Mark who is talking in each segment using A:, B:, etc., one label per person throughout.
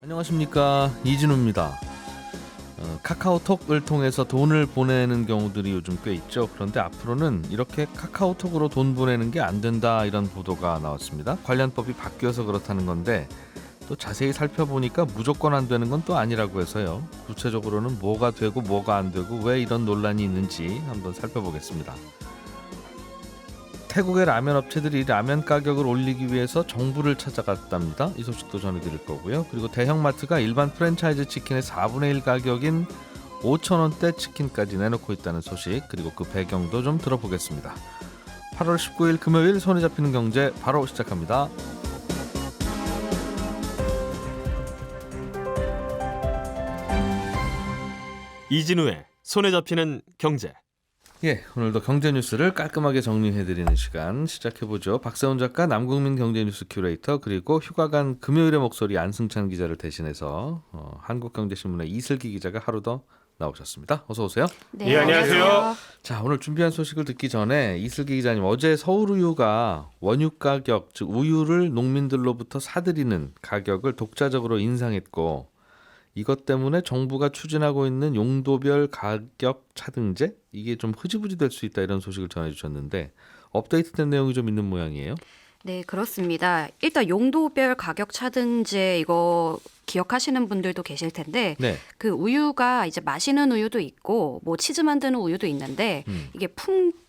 A: 안녕하십니까, 이진우입니다. 카카오톡을 통해서 돈을 보내는 경우들이 요즘 꽤 있죠. 그런데 앞으로는 이렇게 카카오톡으로 돈 보내는 게 안 된다, 이런 보도가 나왔습니다. 관련법이 바뀌어서 그렇다는 건데 또 자세히 살펴보니까 무조건 안 되는 건 또 아니라고 해서요. 구체적으로는 뭐가 되고 뭐가 안 되고 왜 이런 논란이 있는지 한번 살펴보겠습니다. 태국의 라면 업체들이 라면 가격을 올리기 위해서 정부를 찾아갔답니다. 이 소식도 전해드릴 거고요. 그리고 대형마트가 일반 프랜차이즈 치킨의 4분의 1 가격인 5,000원대 치킨까지 내놓고 있다는 소식, 그리고 그 배경도 좀 들어보겠습니다. 8월 19일 금요일 손에 잡히는 경제 바로 시작합니다.
B: 이진우의 손에 잡히는 경제.
A: 예, 오늘도 경제 뉴스를 깔끔하게 정리해드리는 시간 시작해보죠. 박세훈 작가, 남국민 경제뉴스 큐레이터, 그리고 휴가 간 금요일의 목소리 안승찬 기자를 대신해서 한국경제신문의 이슬기 기자가 하루 더 나오셨습니다. 어서 오세요.
B: 네, 안녕하세요.
A: 자, 오늘 준비한 소식을 듣기 전에 이슬기 기자님, 어제 서울우유가 원유 가격, 즉 우유를 농민들로부터 사들이는 가격을 독자적으로 인상했고, 이것 때문에 정부가 추진하고 있는 용도별 가격 차등제, 이게 좀 흐지부지 될 수 있다, 이런 소식을 전해주셨는데 업데이트된 내용이 좀 있는 모양이에요.
C: 네, 그렇습니다. 일단 용도별 가격 차등제, 이거 기억하시는 분들도 계실 텐데,
A: 네.
C: 그 우유가 이제 마시는 우유도 있고 뭐 치즈 만드는 우유도 있는데 이게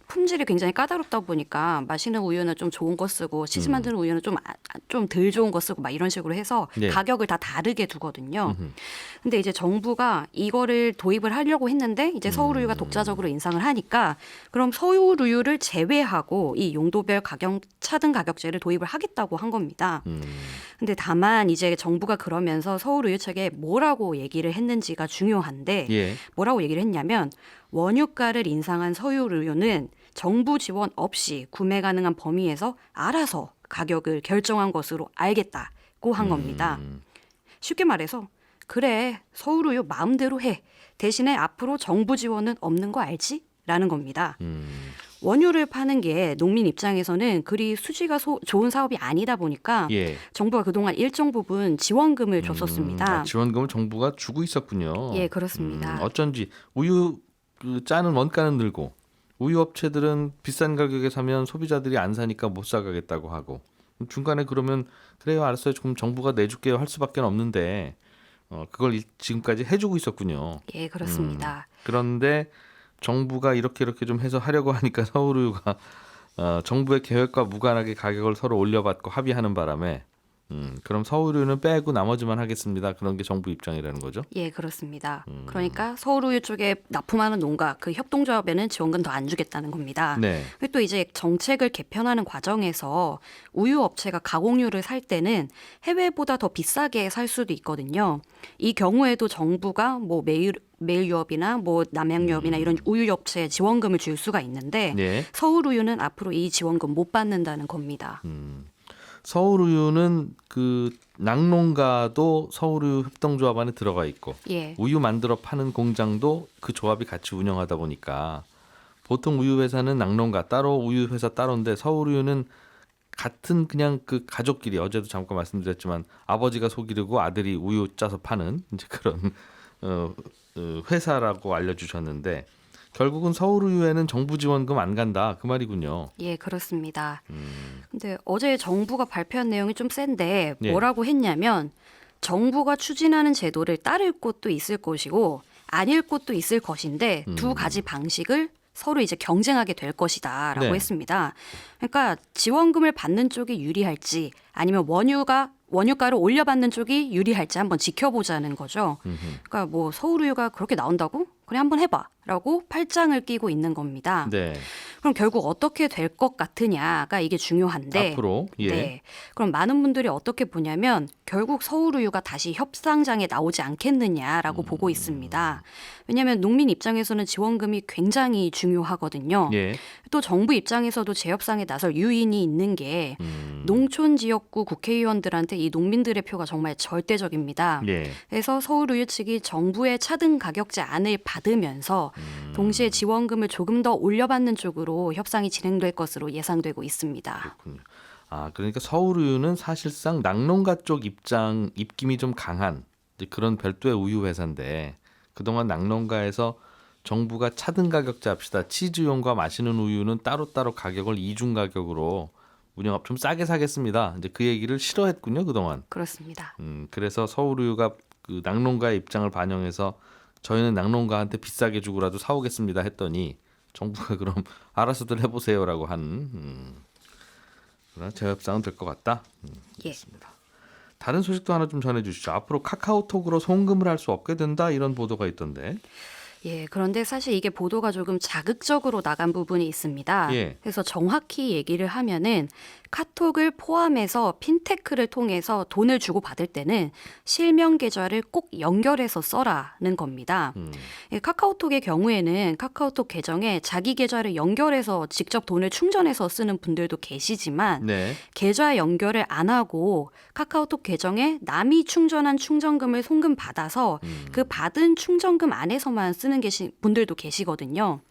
C: 품질이 굉장히 까다롭다 보니까 마시는 우유는 좀 좋은 거 쓰고 치즈 만드는 우유는 좀 덜 좋은 거 쓰고 막 이런 식으로 해서
A: 네.
C: 가격을 다 다르게 두거든요. 근데 이제 정부가 이거를 도입을 하려고 했는데 이제 서울우유가 독자적으로 인상을 하니까 그럼 서울우유를 제외하고 이 용도별 가격 차등 가격제를 도입을 하겠다고 한 겁니다. 근데 다만 이제 정부가 그러면서 서울우유 측에 뭐라고 얘기를 했는지가 중요한데,
A: 예.
C: 뭐라고 얘기를 했냐면 원유가를 인상한 서울우유는 정부 지원 없이 구매 가능한 범위에서 알아서 가격을 결정한 것으로 알겠다고 한 겁니다. 쉽게 말해서 그래, 서울우유 마음대로 해. 대신에 앞으로 정부 지원은 없는 거 알지? 라는 겁니다. 원유를 파는 게 농민 입장에서는 그리 수지가 좋은 사업이 아니다 보니까
A: 예.
C: 정부가 그동안 일정 부분 지원금을 줬었습니다.
A: 지원금을 정부가 주고 있었군요.
C: 예, 그렇습니다.
A: 어쩐지 우유 짜는 원가는 늘고 우유 업체들은 비싼 가격에 사면 소비자들이 안 사니까 못 사가겠다고 하고, 중간에 그러면 그래요, 알았어요, 조금 정부가 내줄게요 할 수밖에 없는데 그걸 지금까지 해주고 있었군요.
C: 예, 그렇습니다.
A: 그런데 정부가 이렇게 좀 해서 하려고 하니까 서울우유가 정부의 계획과 무관하게 가격을 서로 올려받고 합의하는 바람에 그럼 서울우유는 빼고 나머지만 하겠습니다, 그런 게 정부 입장이라는 거죠?
C: 예, 그렇습니다. 그러니까 서울우유 쪽에 납품하는 농가, 그 협동조합에는 지원금 더 안 주겠다는 겁니다.
A: 네.
C: 그리고 또 이제 정책을 개편하는 과정에서 우유 업체가 가공유를 살 때는 해외보다 더 비싸게 살 수도 있거든요. 이 경우에도 정부가 뭐 매일유업이나 뭐 남양유업이나 이런 우유 업체에 지원금을 줄 수가 있는데,
A: 네.
C: 서울우유는 앞으로 이 지원금 못 받는다는 겁니다.
A: 서울우유는 그 낙농가도 서울우유 협동조합 안에 들어가 있고,
C: 예.
A: 우유 만들어 파는 공장도 그 조합이 같이 운영하다 보니까 보통 우유 회사는 낙농가 따로, 우유 회사 따로인데 서울우유는 같은 그냥 그 가족끼리, 어제도 잠깐 말씀드렸지만 아버지가 소 기르고 아들이 우유 짜서 파는 이제 그런 회사라고 알려주셨는데, 결국은 서울우유에는 정부 지원금 안 간다, 그 말이군요.
C: 예, 그렇습니다. 근데 어제 정부가 발표한 내용이 좀 센데
A: 예.
C: 뭐라고 했냐면, 정부가 추진하는 제도를 따를 곳도 있을 것이고 아닐 곳도 있을 것인데 두 가지 방식을 서로 이제 경쟁하게 될 것이다라고
A: 네.
C: 했습니다. 그러니까 지원금을 받는 쪽이 유리할지 아니면 원유가를 올려받는 쪽이 유리할지 한번 지켜보자는 거죠. 그러니까 뭐 서울우유가 그렇게 나온다고? 그래, 한번 해봐라고 팔짱을 끼고 있는 겁니다.
A: 네.
C: 그럼 결국 어떻게 될 것 같으냐가 이게 중요한데,
A: 앞으로
C: 네. 그럼 많은 분들이 어떻게 보냐면 결국 서울우유가 다시 협상장에 나오지 않겠느냐라고 보고 있습니다. 왜냐하면 농민 입장에서는 지원금이 굉장히 중요하거든요.
A: 예.
C: 또 정부 입장에서도 재협상에 나설 유인이 있는 게 농촌 지역구 국회의원들한테 이 농민들의 표가 정말 절대적입니다.
A: 예.
C: 그래서 서울우유 측이 정부의 차등 가격제 안을 받으면서 동시에 지원금을 조금 더 올려받는 쪽으로 협상이 진행될 것으로 예상되고 있습니다.
A: 그렇군요. 아, 그러니까 서울우유는 사실상 낙농가 쪽 입김이 좀 강한 이제 그런 별도의 우유 회사인데 그동안 낙농가에서 정부가 차등 가격제 합시다. 치즈용과 마시는 우유는 따로따로 가격을 이중 가격으로 운영업 좀 싸게 사겠습니다. 이제 그 얘기를 싫어했군요, 그동안.
C: 그렇습니다.
A: 그래서 서울우유가 그 낙농가의 입장을 반영해서 저희는 낙농가한테 비싸게 주고라도 사오겠습니다 했더니 정부가 그럼 알아서들 해보세요라고 한 그런 재협상은 될 것 같다.
C: 예.
A: 알겠습니다. 다른 소식도 하나 좀 전해주시죠. 앞으로 카카오톡으로 송금을 할 수 없게 된다 이런 보도가 있던데.
C: 예, 그런데 사실 이게 보도가 조금 자극적으로 나간 부분이 있습니다.
A: 예.
C: 그래서 정확히 얘기를 하면은 카톡을 포함해서 핀테크를 통해서 돈을 주고 받을 때는 실명 계좌를 꼭 연결해서 써라는 겁니다. 예, 카카오톡의 경우에는 카카오톡 계정에 자기 계좌를 연결해서 직접 돈을 충전해서 쓰는 분들도 계시지만
A: 네.
C: 계좌 연결을 안 하고 카카오톡 계정에 남이 충전한 충전금을 송금 받아서 그 받은 충전금 안에서만 쓰는 분들도 계시거든요.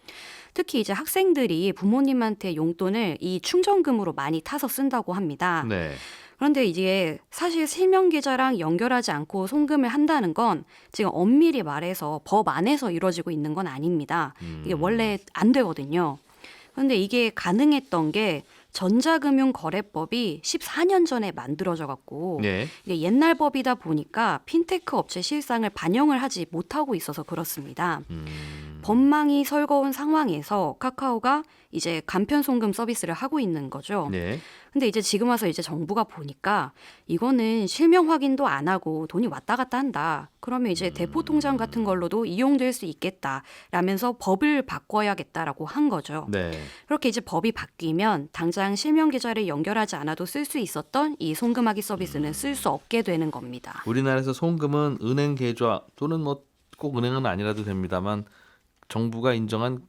C: 특히 이제 학생들이 부모님한테 용돈을 이 충전금으로 많이 타서 쓴다고 합니다.
A: 네.
C: 그런데 이게 사실 실명 계좌랑 연결하지 않고 송금을 한다는 건 지금 엄밀히 말해서 법 안에서 이루어지고 있는 건 아닙니다. 이게 원래 안 되거든요. 그런데 이게 가능했던 게 전자금융거래법이 14년 전에 만들어져 갖고
A: 네.
C: 이게 옛날 법이다 보니까 핀테크 업체 실상을 반영을 하지 못하고 있어서 그렇습니다. 법망이 설거운 상황에서 카카오가 이제 간편 송금 서비스를 하고 있는 거죠.
A: 네.
C: 근데 이제 지금 와서 이제 정부가 보니까 이거는 실명 확인도 안 하고 돈이 왔다 갔다 한다. 그러면 이제 대포 통장 같은 걸로도 이용될 수 있겠다라면서 법을 바꿔야겠다라고 한 거죠.
A: 네.
C: 그렇게 이제 법이 바뀌면 당장 실명 계좌를 연결하지 않아도 쓸 수 있었던 이 송금하기 서비스는 쓸 수 없게 되는 겁니다.
A: 우리나라에서 송금은 은행 계좌 또는 뭐 꼭 은행은 아니라도 됩니다만 정부가 인정한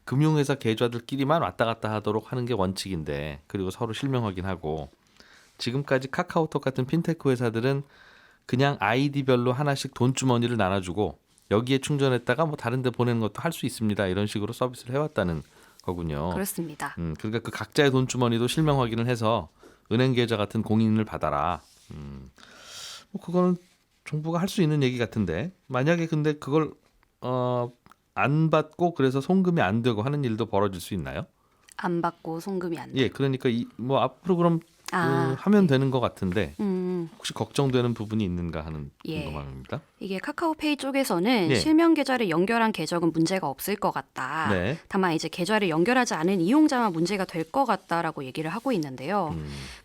A: 금융회사 계좌들끼리만 왔다 갔다 하도록 하는 게 원칙인데 그리고 서로 실명 확인하고 지금까지 카카오톡 같은 핀테크 회사들은 그냥 아이디별로 하나씩 돈주머니를 나눠주고 여기에 충전했다가 뭐 다른 데 보내는 것도 할 수 있습니다. 이런 식으로 서비스를 해왔다는 거군요.
C: 그렇습니다.
A: 그러니까 그 각자의 돈주머니도 실명 확인을 해서 은행 계좌 같은 공인을 받아라. 뭐 그거는 정부가 할 수 있는 얘기 같은데 만약에 근데 그걸 안 받고 그래서 송금이 안 되고 하는 일도 벌어질 수 있나요?
C: 안 받고 송금이 안 돼.
A: 예, 그러니까 뭐 앞으로 그럼 하면 되는 것 같은데 혹시 걱정되는 부분이 있는가 하는
C: 예.
A: 궁금합니다.
C: 이게 카카오페이 쪽에서는
A: 예.
C: 실명 계좌를 연결한 계정은 문제가 없을 것 같다.
A: 네.
C: 다만 이제 계좌를 연결하지 않은 이용자만 문제가 될 것 같다라고 얘기를 하고 있는데요.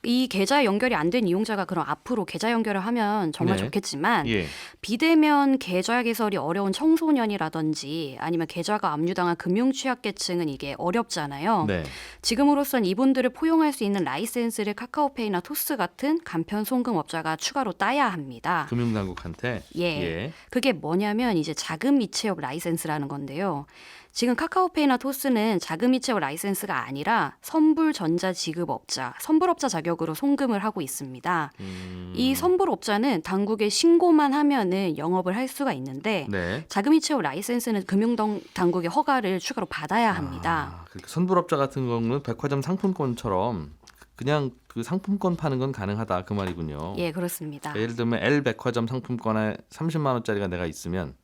C: 이 계좌 연결이 안 된 이용자가 그럼 앞으로 계좌 연결을 하면 정말
A: 네.
C: 좋겠지만
A: 예.
C: 비대면 계좌 개설이 어려운 청소년이라든지 아니면 계좌가 압류당한 금융 취약계층은 이게 어렵잖아요.
A: 네.
C: 지금으로선 이분들을 포용할 수 있는 라이센스를 카카오페이나 토스 같은 간편 송금업자가 추가로 따야 합니다.
A: 금융당국한테
C: 예. 그게 뭐냐면 이제 자금이체업 라이센스라는 건데요. 지금 카카오페이나 토스는 자금이체업 라이센스가 아니라 선불전자지급업자, 선불업자 자격으로 송금을 하고 있습니다. 이 선불업자는 당국에 신고만 하면은 영업을 할 수가 있는데
A: 네.
C: 자금이체업 라이센스는 금융당국의 허가를 추가로 받아야 합니다.
A: 그러니까 선불업자 같은 경우는 백화점 상품권처럼 그냥 그 상품권 파는 건 가능하다 그 말이군요.
C: 예, 그렇습니다.
A: 예를 들면 L 백화점 상품권에 30만 원짜리가 내가 있으면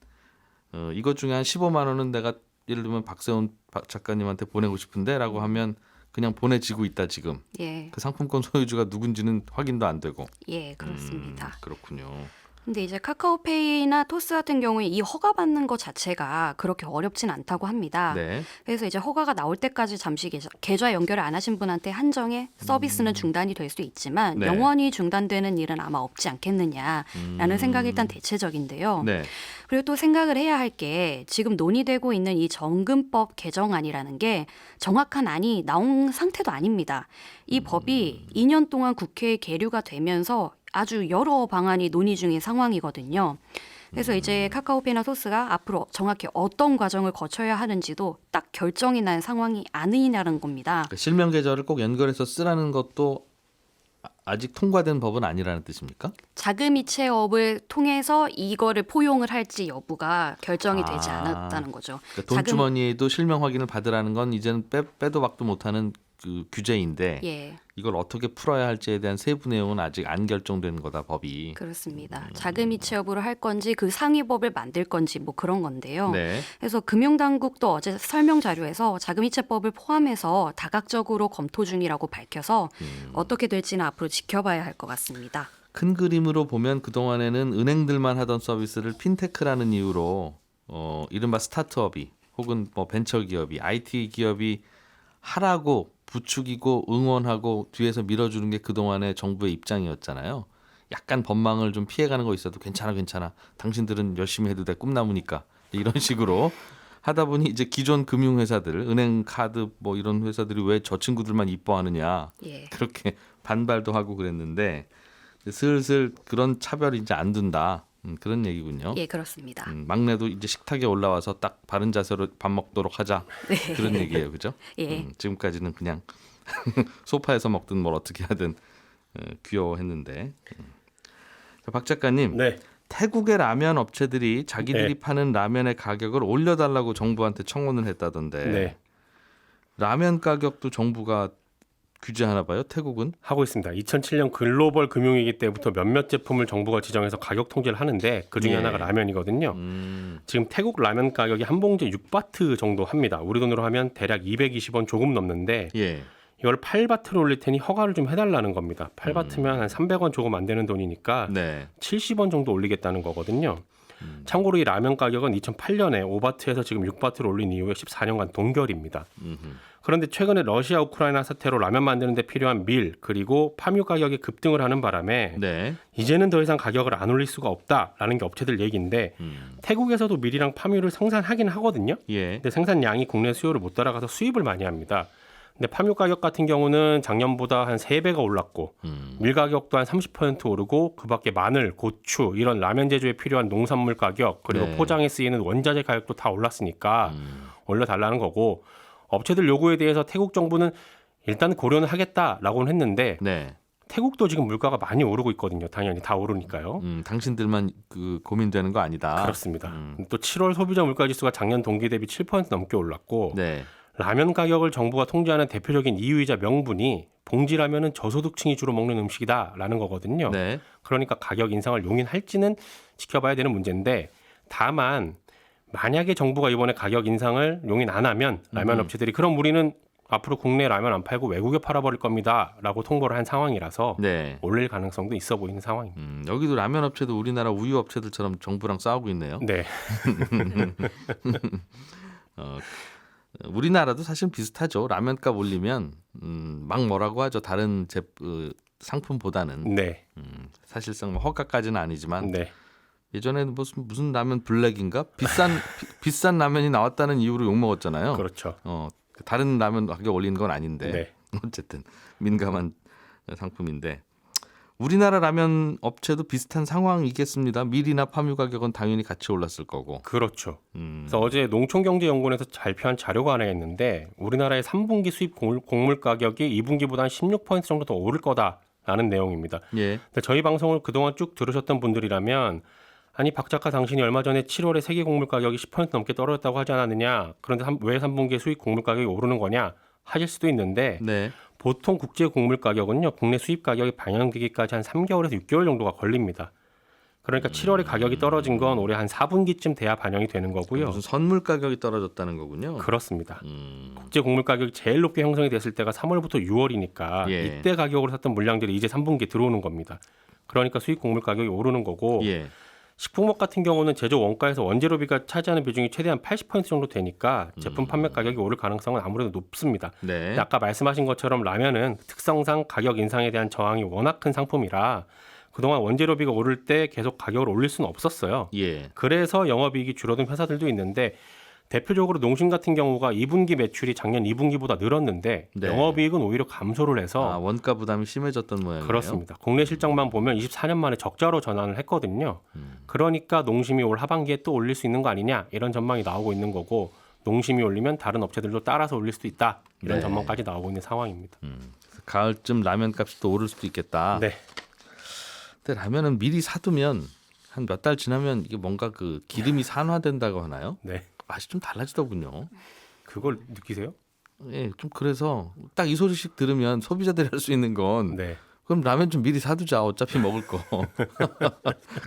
A: 이것 중에 한 15만 원은 내가 예를 들면 박세훈 작가님한테 보내고 싶은데라고 하면 그냥 보내지고 있다 지금.
C: 예,
A: 그 상품권 소유주가 누군지는 확인도 안 되고.
C: 예, 그렇습니다.
A: 그렇군요.
C: 근데 이제 카카오페이나 토스 같은 경우에 이 허가 받는 것 자체가 그렇게 어렵진 않다고 합니다.
A: 네.
C: 그래서 이제 허가가 나올 때까지 잠시 계좌 연결을 안 하신 분한테 한정해 서비스는 중단이 될 수 있지만
A: 네.
C: 영원히 중단되는 일은 아마 없지 않겠느냐라는 생각이 일단 대체적인데요.
A: 네.
C: 그리고 또 생각을 해야 할 게 지금 논의되고 있는 이 정금법 개정안이라는 게 정확한 안이 나온 상태도 아닙니다. 이 법이 2년 동안 국회에 계류가 되면서 아주 여러 방안이 논의 중인 상황이거든요. 그래서 이제 카카오페이나 토스가 앞으로 정확히 어떤 과정을 거쳐야 하는지도 딱 결정이 난 상황이 아니냐는 겁니다.
A: 그러니까 실명 계좌를 꼭 연결해서 쓰라는 것도 아직 통과된 법은 아니라는 뜻입니까?
C: 자금이체업을 통해서 이거를 포용을 할지 여부가 결정이 되지 않았다는 거죠.
A: 그러니까 돈주머니에도 실명 확인을 받으라는 건 이제는 빼도 박도 못하는 그 규제인데
C: 예.
A: 이걸 어떻게 풀어야 할지에 대한 세부 내용은 아직 안 결정된 거다 법이.
C: 그렇습니다. 자금이 취업으로 할 건지 그 상위법을 만들 건지 뭐 그런 건데요.
A: 네.
C: 그래서 금융당국도 어제 설명 자료에서 자금이체법을 포함해서 다각적으로 검토 중이라고 밝혀서 어떻게 될지는 앞으로 지켜봐야 할 것 같습니다.
A: 큰 그림으로 보면 그동안에는 은행들만 하던 서비스를 핀테크라는 이유로 이른바 스타트업이 혹은 뭐 벤처기업이 IT 기업이 하라고 부추기고 응원하고 뒤에서 밀어주는 게 그동안의 정부의 입장이었잖아요. 약간 법망을 좀 피해가는 거 있어도 괜찮아. 당신들은 열심히 해도 돼. 꿈나무니까. 이런 식으로 하다 보니 이제 기존 금융회사들, 은행 카드 뭐 이런 회사들이 왜 저 친구들만 이뻐하느냐.
C: 예.
A: 그렇게 반발도 하고 그랬는데 슬슬 그런 차별이 이제 안 둔다. 그런 얘기군요.
C: 예, 그렇습니다.
A: 막내도 이제 식탁에 올라와서 딱 바른 자세로 밥 먹도록 하자. 그런 얘기예요. 그죠?
C: 예.
A: 지금까지는 그냥 소파에서 먹든 뭘 어떻게 하든 귀여워했는데. 박 작가님.
D: 네.
A: 태국의 라면 업체들이 자기들이
D: 네.
A: 파는 라면의 가격을 올려달라고 정부한테 청원을 했다던데.
D: 네.
A: 라면 가격도 정부가 규제하나 봐요. 태국은?
D: 하고 있습니다. 2007년 글로벌 금융위기 때부터 몇몇 제품을 정부가 지정해서 가격 통제를 하는데 그중에
A: 예.
D: 하나가 라면이거든요. 지금 태국 라면 가격이 한 봉지에 6바트 정도 합니다. 우리 돈으로 하면 대략 220원 조금 넘는데
A: 예.
D: 이걸 8바트로 올릴 테니 허가를 좀 해달라는 겁니다. 8바트면 한 300원 조금 안 되는 돈이니까
A: 네.
D: 70원 정도 올리겠다는 거거든요. 참고로 이 라면 가격은 2008년에 5바트에서 지금 6바트로 올린 이후에 14년간 동결입니다. 그런데 최근에 러시아 우크라이나 사태로 라면 만드는 데 필요한 밀 그리고 파묘 가격이 급등을 하는 바람에
A: 네.
D: 이제는 더 이상 가격을 안 올릴 수가 없다라는 게 업체들 얘기인데 태국에서도 밀이랑 파묘를 생산하긴 하거든요.
A: 예.
D: 근데 생산량이 국내 수요를 못 따라가서 수입을 많이 합니다. 근데 파묘 가격 같은 경우는 작년보다 한 3배가 올랐고 밀 가격도 한 30% 오르고 그밖에 마늘, 고추 이런 라면 제조에 필요한 농산물 가격 그리고
A: 네.
D: 포장에 쓰이는 원자재 가격도 다 올랐으니까 올려달라는 거고 업체들 요구에 대해서 태국 정부는 일단 고려는 하겠다라고는 했는데
A: 네.
D: 태국도 지금 물가가 많이 오르고 있거든요. 당연히 다 오르니까요.
A: 당신들만 그 고민되는 거 아니다.
D: 그렇습니다. 또 7월 소비자 물가지수가 작년 동기 대비 7% 넘게 올랐고
A: 네.
D: 라면 가격을 정부가 통제하는 대표적인 이유이자 명분이 봉지 라면은 저소득층이 주로 먹는 음식이다라는 거거든요.
A: 네.
D: 그러니까 가격 인상을 용인할지는 지켜봐야 되는 문제인데 다만 만약에 정부가 이번에 가격 인상을 용인 안 하면 라면 업체들이 그럼 우리는 앞으로 국내 라면 안 팔고 외국에 팔아버릴 겁니다라고 통보를 한 상황이라서
A: 네.
D: 올릴 가능성도 있어 보이는 상황입니다.
A: 여기도 라면 업체도 우리나라 우유 업체들처럼 정부랑 싸우고 있네요.
D: 네,
A: 우리나라도 사실 비슷하죠. 라면값 올리면 막 뭐라고 하죠. 다른 상품보다는
D: 네,
A: 사실상 뭐 허가까지는 아니지만
D: 네,
A: 예전에는 무슨 라면 블랙인가 비싼 라면이 나왔다는 이유로 욕 먹었잖아요.
D: 그렇죠.
A: 다른 라면 가격 올리는 건 아닌데
D: 네.
A: 어쨌든 민감한 상품인데 우리나라 라면 업체도 비슷한 상황이겠습니다. 밀이나 파묘 가격은 당연히 같이 올랐을 거고.
D: 그렇죠. 그래서 어제 농촌경제연구원에서 발표한 자료가 하나 있는데 우리나라의 3분기 수입 곡물 가격이 2분기보다 한 16% 정도 더 오를 거다라는 내용입니다.
A: 예.
D: 근데 저희 방송을 그동안 쭉 들으셨던 분들이라면 아니 박 작가 당신이 얼마 전에 7월에 세계 곡물 가격이 10% 넘게 떨어졌다고 하지 않았느냐. 그런데 왜 3분기에 수입 곡물 가격이 오르는 거냐 하실 수도 있는데
A: 네.
D: 보통 국제 곡물 가격은요. 국내 수입 가격이 반영되기까지 한 3개월에서 6개월 정도가 걸립니다. 그러니까 7월에 가격이 떨어진 건 올해 한 4분기쯤 돼야 반영이 되는 거고요.
A: 무슨 선물 가격이 떨어졌다는 거군요.
D: 그렇습니다. 국제 곡물 가격이 제일 높게 형성이 됐을 때가 3월부터 6월이니까
A: 예.
D: 이때 가격으로 샀던 물량들이 이제 3분기에 들어오는 겁니다. 그러니까 수입 곡물 가격이 오르는 거고
A: 예.
D: 식품업 같은 경우는 제조 원가에서 원재료비가 차지하는 비중이 최대한 80% 정도 되니까 제품 판매 가격이 오를 가능성은 아무래도 높습니다.
A: 네.
D: 근데 아까 말씀하신 것처럼 라면은 특성상 가격 인상에 대한 저항이 워낙 큰 상품이라 그동안 원재료비가 오를 때 계속 가격을 올릴 수는 없었어요.
A: 예.
D: 그래서 영업이익이 줄어든 회사들도 있는데 대표적으로 농심 같은 경우가 2분기 매출이 작년 2분기보다 늘었는데
A: 네.
D: 영업이익은 오히려 감소를 해서
A: 원가 부담이 심해졌던 모양이에요.
D: 그렇습니다. 국내 실적만 보면 24년 만에 적자로 전환을 했거든요. 그러니까 농심이 올 하반기에 또 올릴 수 있는 거 아니냐 이런 전망이 나오고 있는 거고 농심이 올리면 다른 업체들도 따라서 올릴 수도 있다 이런
A: 네.
D: 전망까지 나오고 있는 상황입니다.
A: 가을쯤 라면 값이 또 오를 수도 있겠다.
D: 네,
A: 근데 라면은 미리 사두면 한 몇 달 지나면 이게 뭔가 그 기름이 산화된다고 하나요?
D: 네.
A: 맛이 좀 달라지더군요.
D: 그걸 느끼세요?
A: 예, 좀 그래서 딱 이 소식 들으면 소비자들이 할 수 있는 건
D: 네.
A: 그럼 라면 좀 미리 사두자. 어차피 먹을 거.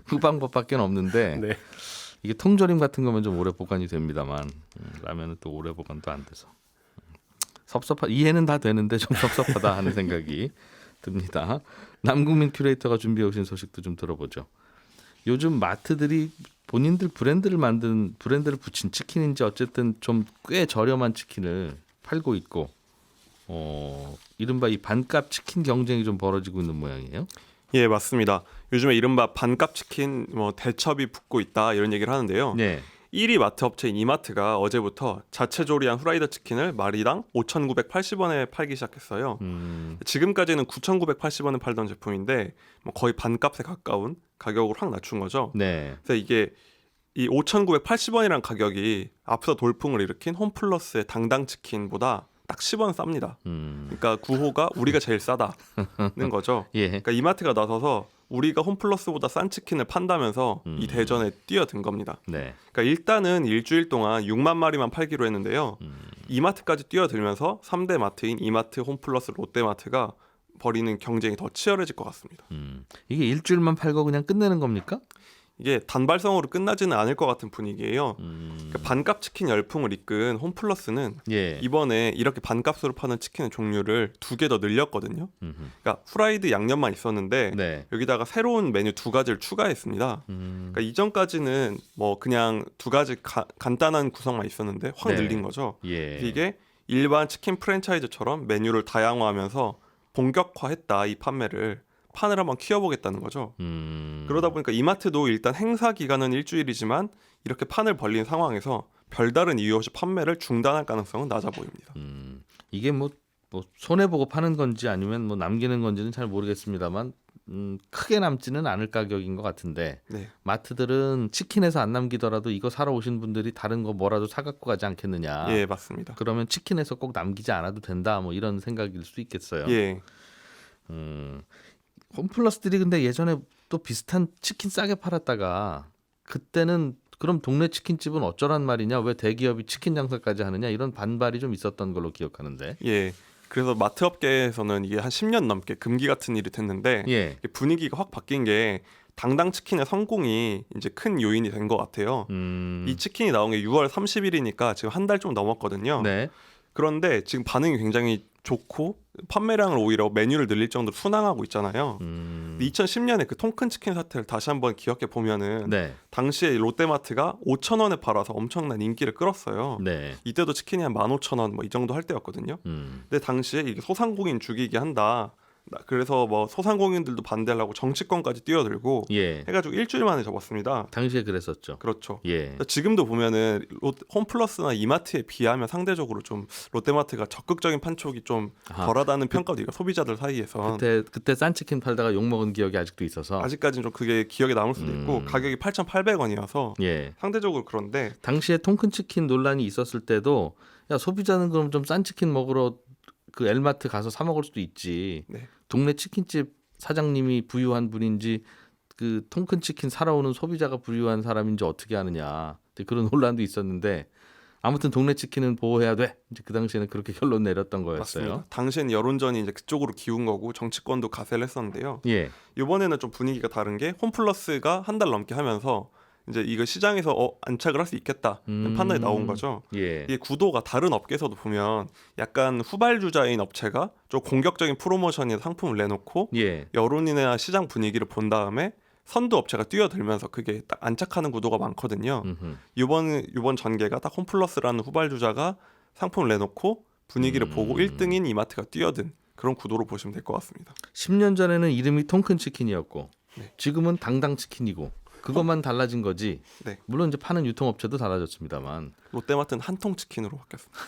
A: 그 방법밖에 없는데
D: 네.
A: 이게 통조림 같은 거면 좀 오래 보관이 됩니다만 라면은 또 오래 보관도 안 돼서 이해는 다 되는데 좀 섭섭하다 하는 생각이 듭니다. 남국민 큐레이터가 준비해 오신 소식도 좀 들어보죠. 요즘 마트들이 본인들 브랜드를 붙인 치킨인지 어쨌든 좀 꽤 저렴한 치킨을 팔고 있고 이른바 이 반값 치킨 경쟁이 좀 벌어지고 있는 모양이에요.
E: 예, 맞습니다. 요즘에 이른바 반값 치킨 대첩이 붙고 있다 이런 얘기를 하는데요.
A: 네.
E: 1위 마트 업체인 이마트가 어제부터 자체 조리한 후라이드 치킨을 마리당 5,980원에 팔기 시작했어요. 지금까지는 9,980원에 팔던 제품인데 거의 반값에 가까운 가격으로 확 낮춘 거죠.
A: 네.
E: 그래서 이게 이 5,980원이라는 가격이 앞서 돌풍을 일으킨 홈플러스의 당당 치킨보다 딱 10원 쌉니다. 그러니까 구호가 우리가 제일 싸다는 거죠.
A: 예.
E: 그러니까 이마트가 나서서 우리가 홈플러스보다 싼 치킨을 판다면서 이 대전에 뛰어든 겁니다.
A: 네.
E: 그러니까 일단은 일주일 동안 6만 마리만 팔기로 했는데요. 이마트까지 뛰어들면서 3대 마트인 이마트, 홈플러스, 롯데마트가 벌이는 경쟁이 더 치열해질 것 같습니다.
A: 이게 일주일만 팔고 그냥 끝내는 겁니까?
E: 이게 단발성으로 끝나지는 않을 것 같은 분위기예요. 그러니까 반값 치킨 열풍을 이끈 홈플러스는
A: 예.
E: 이번에 이렇게 반값으로 파는 치킨의 종류를 2개 더 늘렸거든요. 그러니까 후라이드 양념만 있었는데
A: 네.
E: 여기다가 새로운 메뉴 2가지를 추가했습니다. 그러니까 이전까지는 그냥 2가지 간단한 구성만 있었는데 확
A: 네.
E: 늘린 거죠.
A: 예.
E: 이게 일반 치킨 프랜차이즈처럼 메뉴를 다양화하면서 본격화했다, 이 판매를. 판을 한번 키워보겠다는 거죠. 그러다 보니까 이마트도 일단 행사 기간은 일주일이지만 이렇게 판을 벌린 상황에서 별다른 이유 없이 판매를 중단할 가능성은 낮아 보입니다.
A: 이게 뭐 손해 보고 파는 건지 아니면 남기는 건지는 잘 모르겠습니다만 크게 남지는 않을 가격인 것 같은데
E: 네.
A: 마트들은 치킨에서 안 남기더라도 이거 사러 오신 분들이 다른 거 뭐라도 사 갖고 가지 않겠느냐.
E: 예, 맞습니다.
A: 그러면 치킨에서 꼭 남기지 않아도 된다. 이런 생각일 수 있겠어요.
E: 예.
A: 홈플러스들이 근데 예전에 또 비슷한 치킨 싸게 팔았다가 그때는 그럼 동네 치킨집은 어쩌란 말이냐, 왜 대기업이 치킨 장사까지 하느냐, 이런 반발이 좀 있었던 걸로 기억하는데.
E: 예. 그래서 마트 업계에서는 이게 한 10년 넘게 금기 같은 일이 됐는데
A: 예.
E: 분위기가 확 바뀐 게 당당 치킨의 성공이 이제 큰 요인이 된 것 같아요. 이 치킨이 나온 게 6월 30일이니까 지금 한 달 좀 넘었거든요.
A: 네.
E: 그런데 지금 반응이 굉장히 좋고 판매량을 오히려 메뉴를 늘릴 정도로 순항하고 있잖아요. 2010년에 그 통큰 치킨 사태를 다시 한번 기억해 보면은
A: 네.
E: 당시에 롯데마트가 5,000원에 팔아서 엄청난 인기를 끌었어요.
A: 네.
E: 이때도 치킨이 한 15,000원 이 정도 할 때였거든요. 근데 당시에 이게 소상공인 죽이게 한다. 그래서 소상공인들도 반대하려고 정치권까지 뛰어들고
A: 예.
E: 해가지고 일주일 만에 접었습니다.
A: 당시에 그랬었죠.
E: 그렇죠.
A: 예.
E: 지금도 보면은 홈플러스나 이마트에 비하면 상대적으로 좀 롯데마트가 적극적인 판촉이 좀 덜하다는 평가도 있고 소비자들 사이에서
A: 그때 싼 치킨 팔다가 욕 먹은 기억이 아직도 있어서.
E: 아직까지는 좀 그게 기억에 남을 수도 있고 가격이 8,800원이어서
A: 예.
E: 상대적으로 그런데
A: 당시에 통큰 치킨 논란이 있었을 때도 야, 소비자는 그럼 좀 싼 치킨 먹으러 그 엘마트 가서 사 먹을 수도 있지.
E: 네.
A: 동네 치킨집 사장님이 부유한 분인지 그 통큰 치킨 사러 오는 소비자가 부유한 사람인지 어떻게 아느냐. 그런 논란도 있었는데 아무튼 동네 치킨은 보호해야 돼. 이제 그 당시에는 그렇게 결론 내렸던 거였어요.
E: 맞습니다. 당시엔 여론전이 이제 그쪽으로 기운 거고 정치권도 가세를 했었는데요.
A: 예.
E: 이번에는 좀 분위기가 다른 게 홈플러스가 한 달 넘게 하면서 이제 이거 시장에서 안착을 할 수 있겠다 판단이 나온 거죠.
A: 예.
E: 이게 구도가 다른 업계에서도 보면 약간 후발주자인 업체가 좀 공격적인 프로모션이나 상품을 내놓고
A: 예.
E: 여론이나 시장 분위기를 본 다음에 선두 업체가 뛰어들면서 그게 딱 안착하는 구도가 많거든요. 이번 전개가 딱 홈플러스라는 후발주자가 상품을 내놓고 분위기를 보고 1등인 이마트가 뛰어든 그런 구도로 보시면 될 것 같습니다.
A: 10년 전에는 이름이 통큰 치킨이었고
E: 네.
A: 지금은 당당 치킨이고 그것만 달라진 거지.
E: 네.
A: 물론 이제 파는 유통업체도 달라졌습니다만.
E: 롯데마트는 한통 치킨으로 바뀌었습니다.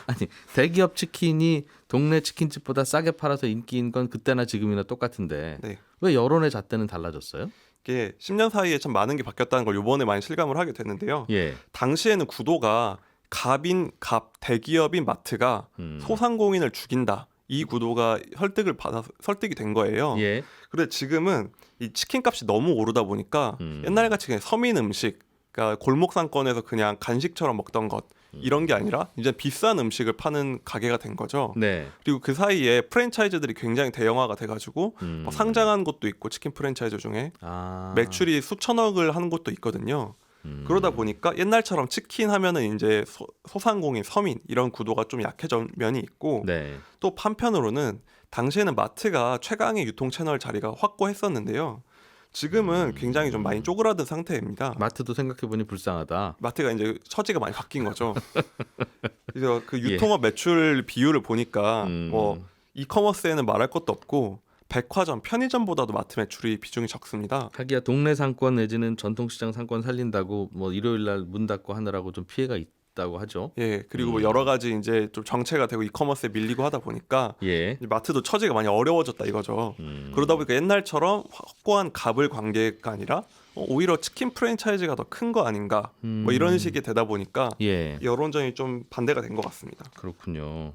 A: 아니 대기업 치킨이 동네 치킨집보다 싸게 팔아서 인기인 건 그때나 지금이나 똑같은데
E: 네.
A: 왜 여론의 잣대는 달라졌어요?
E: 이게 10년 사이에 참 많은 게 바뀌었다는 걸 이번에 많이 실감을 하게 됐는데요.
A: 예.
E: 당시에는 구도가 갑인 갑 대기업인 마트가 소상공인을 죽인다. 이 구도가 설득이 된 거예요.
A: 예.
E: 그런데 지금은 이 치킨 값이 너무 오르다 보니까 옛날같이 그냥 서민 음식, 그러니까 골목 상권에서 그냥 간식처럼 먹던 것 이런 게 아니라 이제 비싼 음식을 파는 가게가 된 거죠.
A: 네.
E: 그리고 그 사이에 프랜차이즈들이 굉장히 대형화가 돼가지고 뭐 상장한 곳도 있고 치킨 프랜차이즈 중에
A: 아.
E: 매출이 수천억을 하는 곳도 있거든요. 그러다 보니까 옛날처럼 치킨 하면은 이제 소상공인, 서민 이런 구도가 좀 약해진 면이 있고
A: 네.
E: 또 한편으로는 당시에는 마트가 최강의 유통 채널 자리가 확고했었는데요. 지금은 굉장히 좀 많이 쪼그라든 상태입니다.
A: 마트도 생각해보니 불쌍하다.
E: 마트가 이제 처지가 많이 바뀐 거죠. 그래서 그
A: 예.
E: 유통업 매출 비율을 보니까
A: 음.
E: 뭐 이커머스에는 말할 것도 없고 백화점, 편의점보다도 마트 매출이 비중이 적습니다.
A: 하기야 동네 상권 내지는 전통시장 상권 살린다고 뭐 일요일날 문 닫고 하느라고 좀 피해가 있다고 하죠.
E: 예, 그리고 뭐 여러 가지 이제 좀 정체가 되고 이커머스에 밀리고 하다 보니까
A: 예.
E: 이제 마트도 처지가 많이 어려워졌다 이거죠. 그러다 보니까 옛날처럼 확고한 갑을 관계가 아니라 오히려 치킨 프랜차이즈가 더 큰 거 아닌가 뭐 이런 식이 되다 보니까
A: 예.
E: 여론전이 좀 반대가 된 것 같습니다.
A: 그렇군요.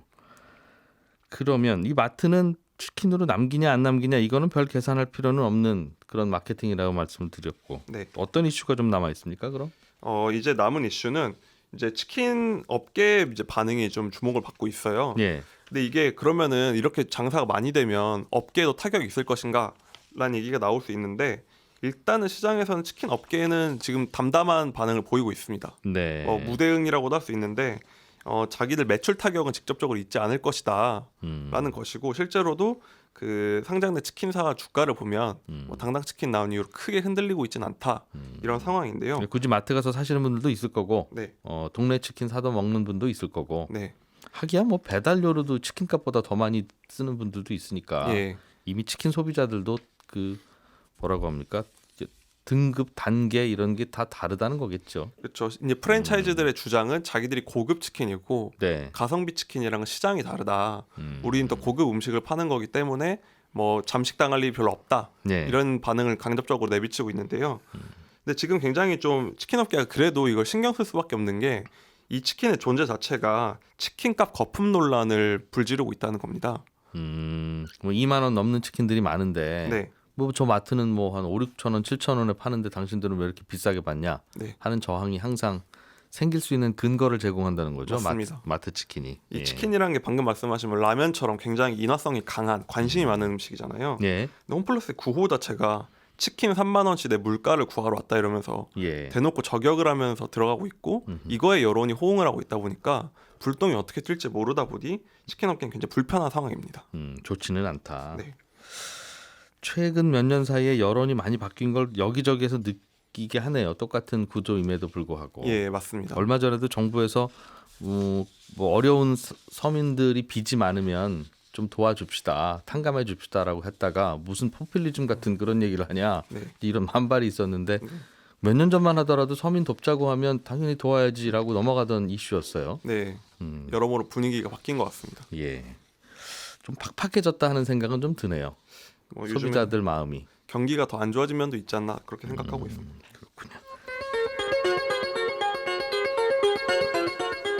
A: 그러면 이 마트는 치킨으로 남기냐 안 남기냐 이거는 별 계산할 필요는 없는 그런 마케팅이라고 말씀을 드렸고
E: 네.
A: 어떤 이슈가 좀 남아 있습니까? 그럼?
E: 이제 남은 이슈는 이제 치킨 업계 이제 반응이 좀 주목을 받고 있어요.
A: 예.
E: 근데 이게 그러면은 이렇게 장사가 많이 되면 업계에도 타격이 있을 것인가라는 얘기가 나올 수 있는데 일단은 시장에서는 치킨 업계에는 지금 담담한 반응을 보이고 있습니다.
A: 네.
E: 무대응이라고도 할 수 있는데 자기들 매출 타격은 직접적으로 있지 않을 것이다라는 것이고 실제로도 그 상장된 치킨사 주가를 보면 뭐 당당 치킨 나온 이후로 크게 흔들리고 있지는 않다 이런 상황인데요.
A: 굳이 마트 가서 사시는 분들도 있을 거고
E: 네,
A: 동네 치킨 사다 먹는 분도 있을 거고
E: 네,
A: 하기야 뭐 배달료로도 치킨값보다 더 많이 쓰는 분들도 있으니까
E: 예,
A: 이미 치킨 소비자들도 그 뭐라고 합니까? 이제 등급 단계 이런 게 다 다르다는 거겠죠.
E: 그렇죠. 이제 프랜차이즈들의 주장은 자기들이 고급 치킨이고
A: 네.
E: 가성비 치킨이랑은 시장이 다르다. 우리는 더 고급 음식을 파는 거기 때문에 뭐 잠식 당할 일이 별로 없다.
A: 네.
E: 이런 반응을 강접적으로 내비치고 있는데요. 근데 지금 굉장히 좀 치킨 업계가 그래도 이걸 신경 쓸 수밖에 없는 게 이 치킨의 존재 자체가 치킨값 거품 논란을 불지르고 있다는 겁니다.
A: 뭐 2만 원 넘는 치킨들이 많은데
E: 네,
A: 뭐 저 마트는 뭐 한 5, 6천 원, 7천 원에 파는데 당신들은 왜 이렇게 비싸게 받냐
E: 네.
A: 하는 저항이 항상 생길 수 있는 근거를 제공한다는 거죠.
E: 맞습니다.
A: 마트 치킨이.
E: 이
A: 예.
E: 치킨이라는 게 방금 말씀하신 뭐 라면처럼 굉장히 인화성이 강한 관심이 많은 음식이잖아요.
A: 예.
E: 근데 홈플러스의 구호 자체가 치킨 3만 원씩 내 물가를 구하러 왔다 이러면서
A: 예.
E: 대놓고 저격을 하면서 들어가고 있고 이거에 여론이 호응을 하고 있다 보니까 불똥이 어떻게 튈지 모르다 보니 치킨 업계는 굉장히 불편한 상황입니다.
A: 좋지는 않다.
E: 네.
A: 최근 몇 년 사이에 여론이 많이 바뀐 걸 여기저기에서 느끼게 하네요. 똑같은 구조임에도 불구하고.
E: 예, 맞습니다.
A: 얼마 전에도 정부에서 뭐 어려운 서민들이 빚이 많으면 좀 도와줍시다, 탕감해 줍시다라고 했다가 무슨 포퓰리즘 같은 그런 얘기를 하냐
E: 네.
A: 이런 반발이 있었는데 몇 년 전만 하더라도 서민 돕자고 하면 당연히 도와야지라고 넘어가던 이슈였어요.
E: 네, 여러모로 분위기가 바뀐 것 같습니다.
A: 예, 좀 팍팍해졌다 하는 생각은 좀 드네요.
E: 뭐 요즘에
A: 소비자들 마음이.
E: 경기가 더 안 좋아진 면도 있지 않나 그렇게 생각하고 있습니다.
A: 그렇군요.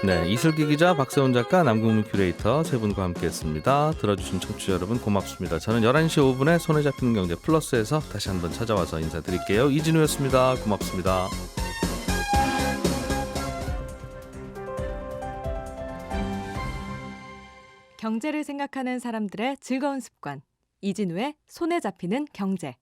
A: 네, 이슬기 기자, 박세훈 작가, 남궁민 큐레이터 세 분과 함께했습니다. 들어주신 청취자 여러분 고맙습니다. 저는 11시 5분에 손에 잡히는 경제 플러스에서 다시 한번 찾아와서 인사드릴게요. 이진우였습니다. 고맙습니다.
F: 경제를 생각하는 사람들의 즐거운 습관. 이진우의 손에 잡히는 경제.